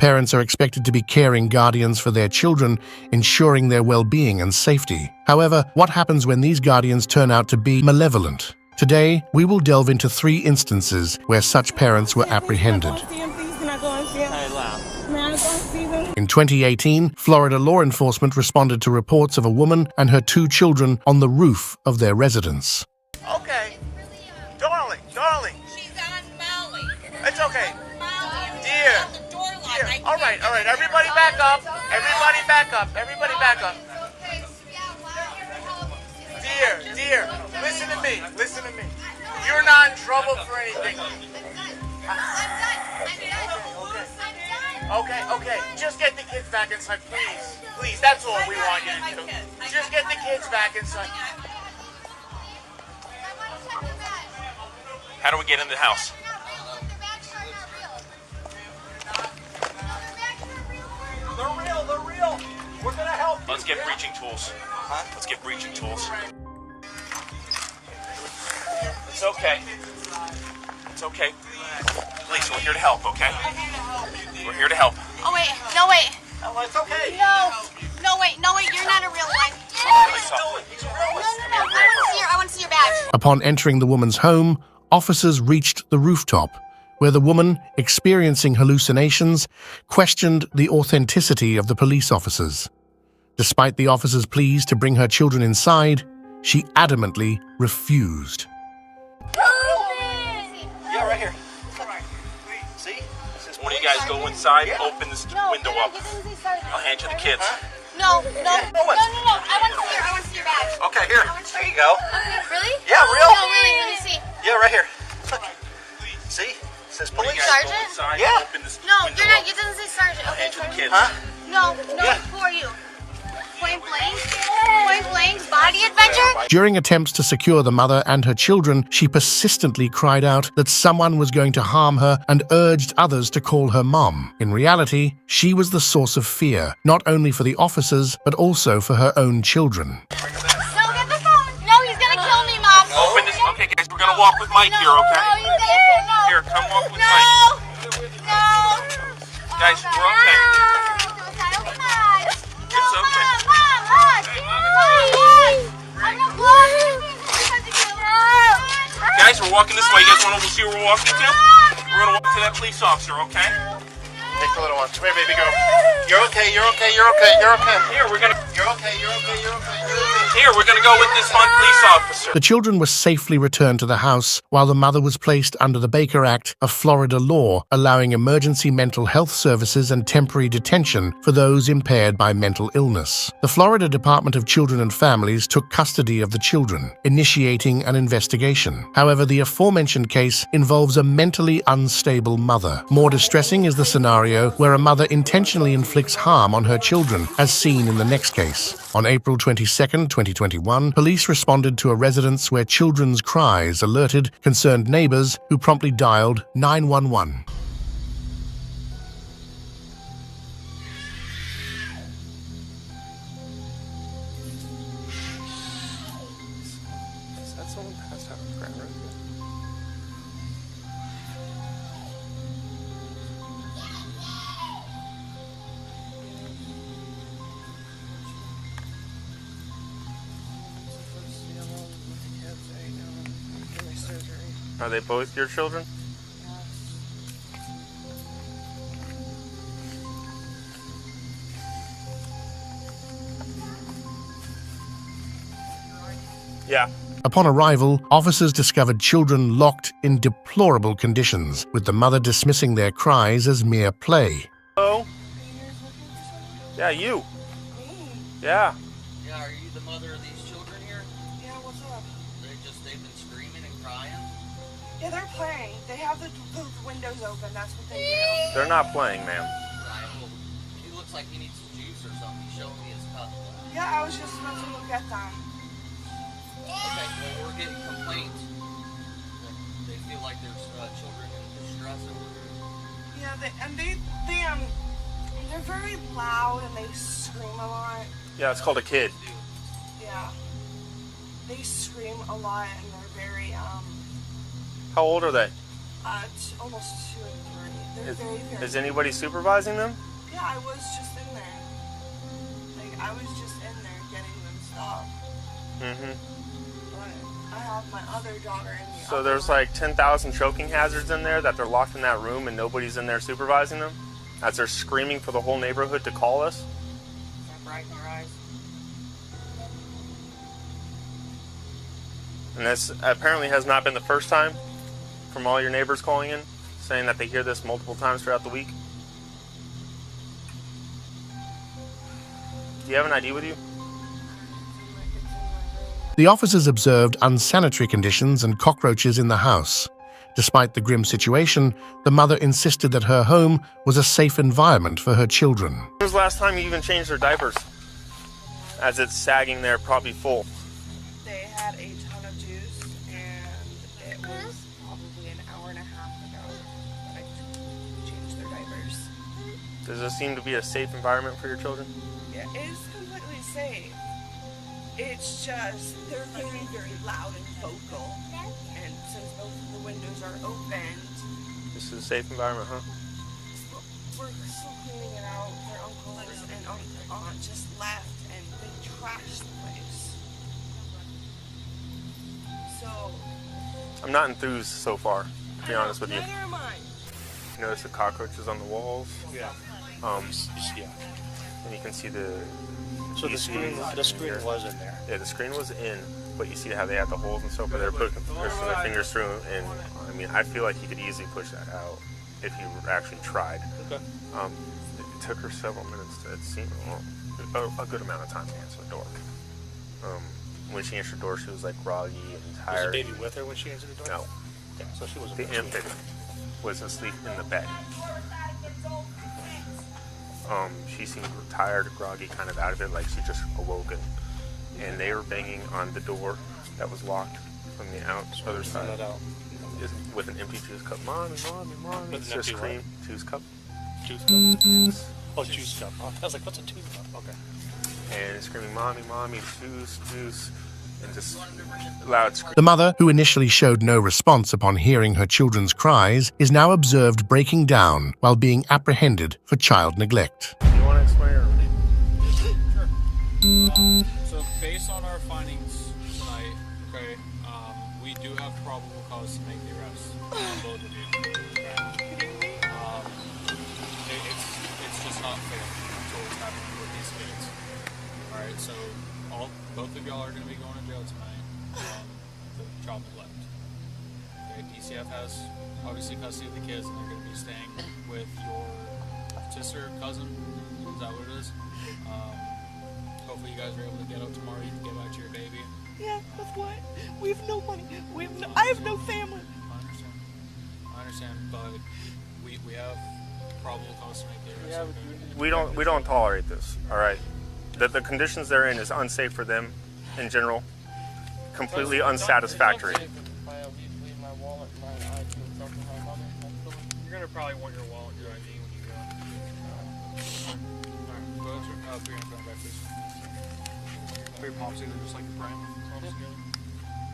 Parents are expected to be caring guardians for their children, ensuring their well-being and safety. However, what happens when these guardians turn out to be malevolent? Today, we will delve into 3 instances where such parents were apprehended. In 2018, Florida law enforcement responded to reports of a woman and her 2 children on the roof of their residence. Okay. Darling. She's on Molly. It's okay. Molly, Dear. on the door lock. All right. Everybody back up. Everybody back up. Dear, listen to me. You're not in trouble for anything. Okay. Just get the kids back inside, please. Please, that's all we want you to do. Just get the kids back inside. How do we get in the house? They're real. We're gonna help you. Let's get breaching tools. Let's get breaching tools. It's okay. Police, we're here to help, okay? We're here to help. Oh, wait. No, wait. Oh, it's okay. No, wait. You're not a real one. Police officer. No. I want to see your badge. Upon entering the woman's home, officers reached the rooftop, where the woman, experiencing hallucinations, questioned the authenticity of the police officers. Despite the officers' pleas to bring her children inside, she adamantly refused. Yeah, right here. See? One of you guys go inside, open this window up. I'll hand you the kids. No. I want to see your badge. Okay, here. There you go. Okay, really? Yeah, real. No, really. Let me see. Yeah, right here. Look. See? It says One of police. you guys go Sergeant? inside, Yeah. open this No, window you're not. up. It doesn't say sergeant. I'll Okay, hand you the sergeant. kids. Huh? No. Yeah. Who are you? Point blank. Body adventure? During attempts to secure the mother and her children, she persistently cried out that someone was going to harm her and urged others to call her mom. In reality, she was the source of fear, not only for the officers, but also for her own children. No, get the phone. No, he's gonna kill me, Mom. Open this. Okay, guys, we're gonna walk with Mike here, No, okay? he's gonna kill me. Here, come walk with Mike. No. Guys, we're okay. It's okay. Guys, we're walking this way. You guys want to see where we're walking to? We're gonna walk to that police officer, okay? Take the little one. Come here, baby girl. You're okay. Here, we're gonna go with this fun police officer. The children were safely returned to the house, while the mother was placed under the Baker Act, a Florida law allowing emergency mental health services and temporary detention for those impaired by mental illness. The Florida Department of Children and Families took custody of the children, initiating an investigation. However, the aforementioned case involves a mentally unstable mother. More distressing is the scenario where a mother intentionally inflicts harm on her children, as seen in the next case. On April 22, 2021, police responded to a residence where children's cries alerted concerned neighbors who promptly dialed 911. Are they both your children? Yeah. Upon arrival, officers discovered children locked in deplorable conditions, with the mother dismissing their cries as mere play. Hello? Yeah, you. Yeah. Yeah, are you the mother of these children here? Yeah, what's up? They've been screaming and crying? Yeah, they're playing. They have the windows open. That's what they do. They're not playing, ma'am. Right, well, he looks like he needs some juice or something. He's showing me his cup. Yeah, I was just about to look at them. Okay, well, we're getting complaints that they feel like there's children in distress over here. Yeah, they're very loud and they scream a lot. Yeah, it's called a kid. Yeah. They scream a lot and they're very, How old are they? almost 2 and 3. They're very, very Is anybody supervising them? Yeah, I was just in there. Like, I was just in there getting them stopped. Mm-hmm. But I have my other daughter in the So other there's room. like 10,000 choking hazards in there that they're locked in that room and nobody's in there supervising them? As they're screaming for the whole neighborhood to call us? Is that bright in your eyes? And this apparently has not been the first time from all your neighbors calling in, saying that they hear this multiple times throughout the week. Do you have an ID with you? The officers observed unsanitary conditions and cockroaches in the house. Despite the grim situation, the mother insisted that her home was a safe environment for her children. When was the last time you even changed their diapers? As it's sagging there, probably full. They had a ton of juice, and it was probably an hour and a half ago that I changed their diapers. Does this seem to be a safe environment for your children? Yeah, it is completely safe. It's just, they're very, very loud and vocal. And since both of the windows are opened, This is a safe environment, huh? we're still cleaning it out. Their uncle and aunt just left and they trashed the place. So, I'm not enthused so far, to be honest with you. neither am I. You notice the cockroaches on the walls? Yeah. Yeah. And you can see the... So the screen was in there. Yeah, the screen was in, but you see how they had the holes and stuff where they're pushing their fingers through, and I mean, I feel like he could easily push that out if he actually tried. Okay. It took her several minutes to, it seemed, a good amount of time to answer the door. When she answered the door, she was like groggy and Was the tired. baby with her when she answered the door? No, Okay, so she wasn't. the infant was asleep in the bed. She seemed tired, groggy, kind of out of it, like she just awoken. And they were banging on the door that was locked from the other side. Let out. With an empty juice cup. Mommy, mommy, mommy. With an Just empty scream. Juice cup. Juice cup. Oh, juice cup. Oh, I was like, what's a juice cup? Okay. And screaming, mommy, mommy, juice, juice. And just loud screams. The mother, who initially showed no response upon hearing her children's cries, is now observed breaking down while being apprehended for child neglect. You want to explain or? So based on our findings tonight, okay, we do have probable cause to make the arrest on both of you. Okay? It's just not fair to what's happening with these kids. All right, so both of y'all are going to be going to jail tonight on the child neglect. Okay, DCF has obviously custody of the kids, and they're going to be staying with your sister, cousin. Is that what it is? Hopefully you guys are able to get out tomorrow. You can get back to your baby. Yeah, with what? We have no money. I have no family. I understand, but we have probable cause to make the arrest. We don't tolerate this. All right. The conditions they're in is unsafe for them in general. Completely unsatisfactory. You're gonna probably want your wallet, your ID when you go. Alright, go ahead, put your hands back, please. Put your palms together, just like the brain.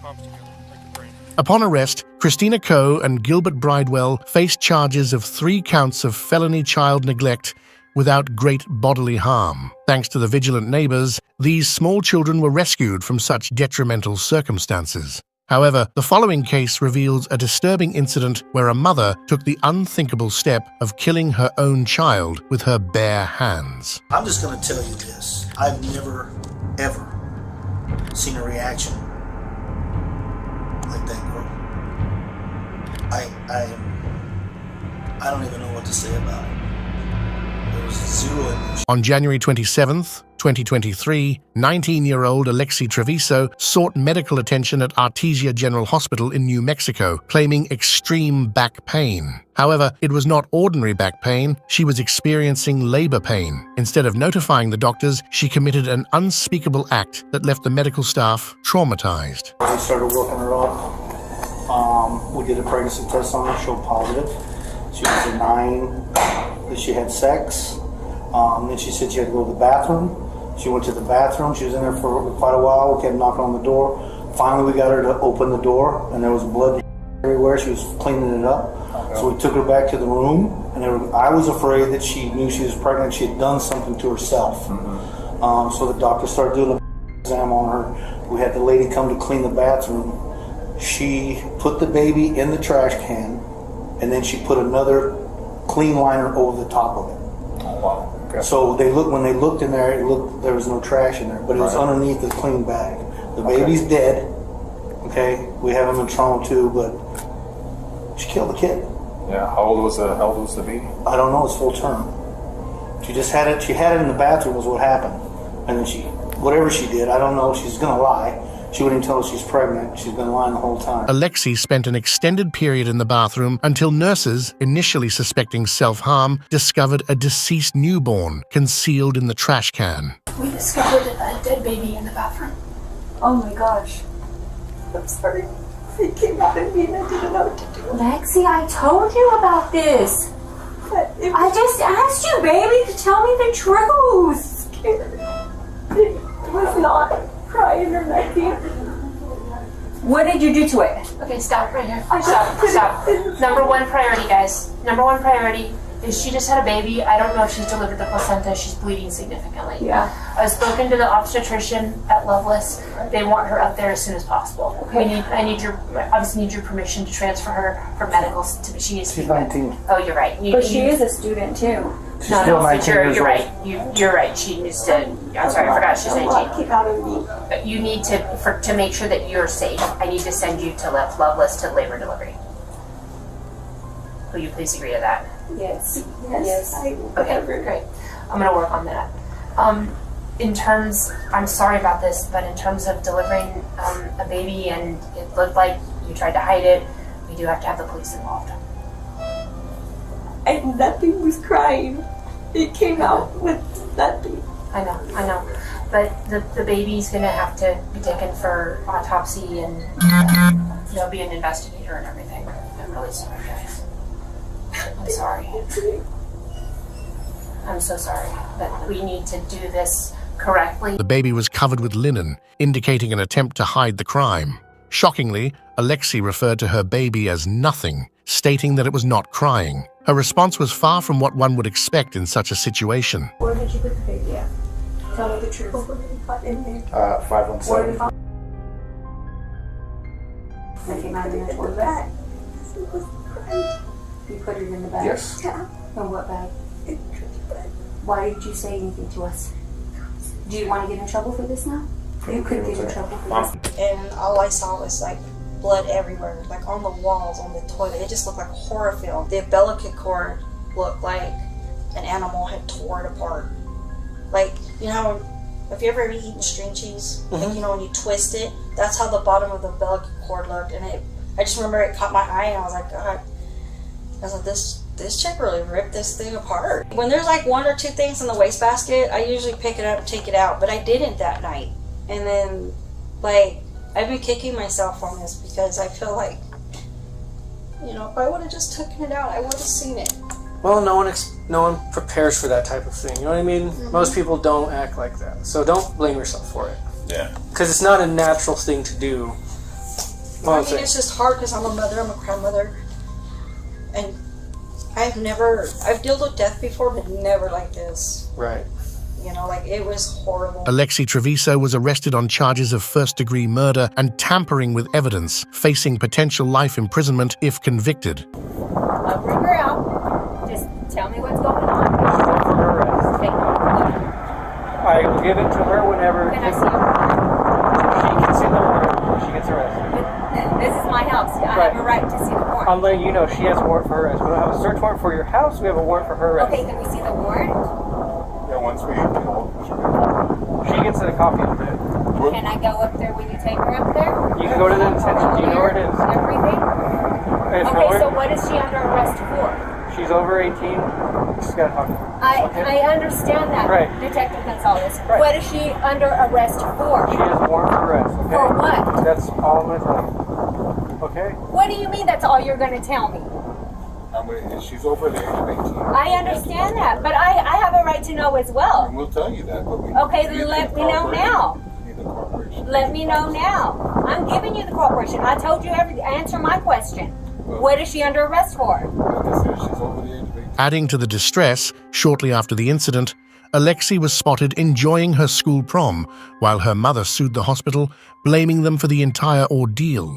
Palms together, like the brain. Upon arrest, Christina Coe and Gilbert Bridewell faced charges of 3 counts of felony child neglect without great bodily harm. Thanks to the vigilant neighbors, these small children were rescued from such detrimental circumstances. However, the following case reveals a disturbing incident where a mother took the unthinkable step of killing her own child with her bare hands. I'm just going to tell you this. I've never, ever seen a reaction like that girl. I don't even know what to say about it. There was zero emotion. On January 27th, 2023, 19-year-old Alexi Treviso sought medical attention at Artesia General Hospital in New Mexico, claiming extreme back pain. However, it was not ordinary back pain. She was experiencing labor pain. Instead of notifying the doctors, she committed an unspeakable act that left the medical staff traumatized. We started working her up. We did a pregnancy test on her, showed positive. She was denying that she had sex. Then she said she had to go to the bathroom. She went to the bathroom. She was in there for quite a while. We kept knocking on the door. Finally, we got her to open the door, and there was blood everywhere. She was cleaning it up. So we took her back to the room. And I was afraid that she knew she was pregnant. She had done something to herself. So the doctor started doing an exam on her. We had the lady come to clean the bathroom. She put the baby in the trash can, and then she put another clean liner over the top of it. Oh, wow. Okay. So when they looked in there, there was no trash in there, but it was underneath the clean bag. The baby's dead. Okay, we have him in trauma too, but she killed the kid. Yeah. How old was the baby? I don't know. It's full term. She just had it. She had it in the bathroom. Was what happened, and then whatever she did, I don't know. She's gonna lie. She wouldn't tell us she's pregnant. She's been lying the whole time. Alexi spent an extended period in the bathroom until nurses, initially suspecting self-harm, discovered a deceased newborn concealed in the trash can. We discovered a dead baby in the bathroom. Oh my gosh. I'm sorry. It came out of me and I didn't know what to do. Lexi, I told you about this. I just asked you, baby, to tell me the truth. Scared. It was not crying or nothing. What did you do to it? Okay, stop right here. Stop. Number one priority, guys. Number one priority is she just had a baby. I don't know if she's delivered the placenta. She's bleeding significantly. Yeah. I've spoken to the obstetrician at Loveless. They want her up there as soon as possible. Okay. I obviously need your permission to transfer her for medicals. She needs to She's be 19. Oh, you're right. But she is a student too. She's still 19 years you're old. right. You're right. She needs to. I'm sorry, I forgot she's 19. Keep out of me. But you need to make sure that you're safe. I need to send you to Loveless to labor delivery. Will you please agree to that? Yes. Okay, great. I'm going to work on that. I'm sorry about this, but in terms of delivering a baby and it looked like you tried to hide it, we do have to have the police involved. And nothing was crying. It came out with nothing. I know. But the baby's going to have to be taken for autopsy and there'll be an investigator and everything. I'm really sorry, guys. I'm sorry. I'm so sorry, but we need to do this correctly. The baby was covered with linen, indicating an attempt to hide the crime. Shockingly, Alexi referred to her baby as nothing, stating that it was not crying. Her response was far from what one would expect in such a situation. Where did you put the baby at? Tell me the truth. In there. 517. That came out of your toilet bag? You put it in the bag? Yes. Yeah. In what bag? Why did you say anything to us? Do you want to get in trouble for this now? You could get in trouble for this. And all I saw was like blood everywhere, like on the walls, on the toilet. It just looked like a horror film. The umbilical cord looked like an animal had torn it apart. Like, you know, have you ever eaten string cheese? Like, you know, when you twist it, that's how the bottom of the umbilical cord looked. And I just remember it caught my eye and I was like, God. I was like, this chick really ripped this thing apart. When there's like one or two things in the wastebasket, I usually pick it up and take it out, but I didn't that night. And then, like, I've been kicking myself on this because I feel like, you know, if I would have just taken it out, I would have seen it. Well, no one prepares for that type of thing. You know what I mean? Most people don't act like that, so don't blame yourself for it. Yeah. Because it's not a natural thing to do. I mean, it's just hard because I'm a mother, I'm a grandmother, and I've dealt with death before, but never like this. Right. You know, like, it was horrible. Alexi Treviso was arrested on charges of first-degree murder and tampering with evidence, facing potential life imprisonment if convicted. I'll bring her out. Just tell me what's going on. She's up for her arrest. Okay. I will give it to her whenever. Can I see her? She can see the warrant when she gets arrested. This is my house. I have a right to see the warrant. I'm letting you know she has a warrant for her arrest. We don't have a search warrant for your house. We have a warrant for her arrest. Okay, can we see the warrant? Yeah, once we She gets a copy of it. Can I go up there when you take her up there? You can go to the detention. Do you know where it is? Everything? Okay, so what is she under arrest for? She's over 18. She's got a copy. I understand that, Right. Detective Gonzalez. Right. What is she under arrest for? She has a warrant for arrest. Okay? For what? That's all I'm going to tell you. Okay? What do you mean that's all you're going to tell me? She's over the age of 18. I understand that, but I have a right to know as well. And we'll tell you that, but we Okay, then let me know now. need the cooperation. Let me know now. I'm giving you the cooperation. I told you answer my question. What is she under arrest for? Like I said, she's over the age of 18. Adding to the distress, shortly after the incident, Alexi was spotted enjoying her school prom while her mother sued the hospital, blaming them for the entire ordeal.